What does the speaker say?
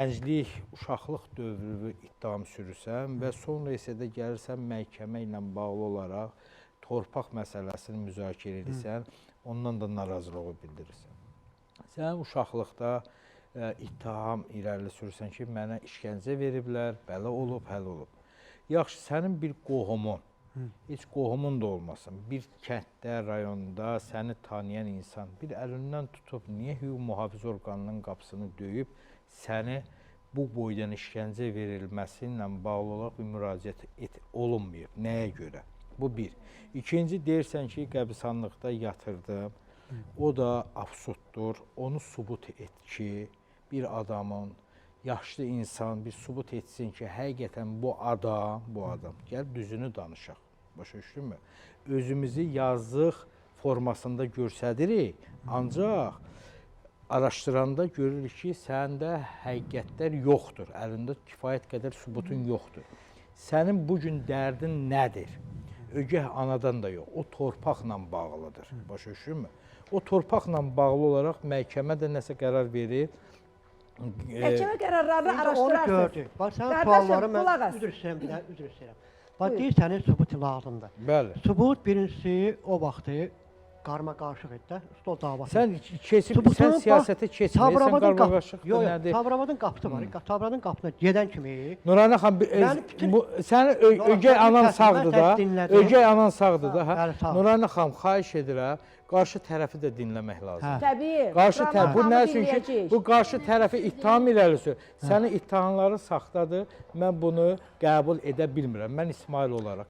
Gənclik, uşaqlıq dövrü ittiham sürürsən və sonra isə də gəlirsən məhkəmə ilə bağlı olaraq torpaq məsələsini müzakirə edirsən, ondan da narazılığı bildirirsən. Sən uşaqlıqda ittiham irəli sürürsən ki, mənə işgəncə veriblər, belə olub, həll olub. Yaxşı, sənin bir qohumun, heç qohumun da olmasın, bir kənddə, rayonda səni tanıyan insan bir əlindən tutub, niyə hüquq mühafizə orqanının qapısını döyüb, səni bu boydan işgəncə verilməsi ilə bağlı olaraq bir müraciət olunmayıb. Nəyə görə? Bu bir. İkinci, deyirsən ki, qəbristanlıqda yatırdım. O da absurddur. Onu sübut et ki, bir adamın, yaşlı insan bir sübut etsin ki, həqiqətən bu adam, gəl düzünü danışaq. Başa düşdünmü? Özümüzü yazıq formasında göstəririk, ancaq araşdıranda görürük ki, səndə həqiqətlər yoxdur, əlində kifayət qədər sübutun yoxdur. Sənin bugün dərdin nədir? Ögəh anadan da yox, o torpaqla bağlıdır, başa düşürmü? O torpaqla bağlı olaraq məhkəmə də nəsə qərar verir. Məhkəmə qərarlarını araşdırarsınız. Onu gördük. Bax, sənin sualları mən üzr istəyirəm. Bax, deyir, sənin sübut lazımdır. Bəli. Sübut birincisi o vaxtı qarma qarışıq etdi, stol davası. Sən siyasətə keçmirsən, qarma qarışıq nədir? Sabirabadın qapısı var. Sabirabadın qapısına gedən kimi... Nurani xanım, sənin ögey anan sağdır da, ögey anan sağdır da. Nurani xanım, xahiş edirəm, qarşı tərəfi də dinləmək lazımdır. Təbii. Qarşı tərəfi, bu nə üçün ki, bu qarşı tərəfi ittiham irəli sürür. Sənin ittihamların saxtadır, mən bunu qəbul edə bilmirəm, mən İsmail olaraq.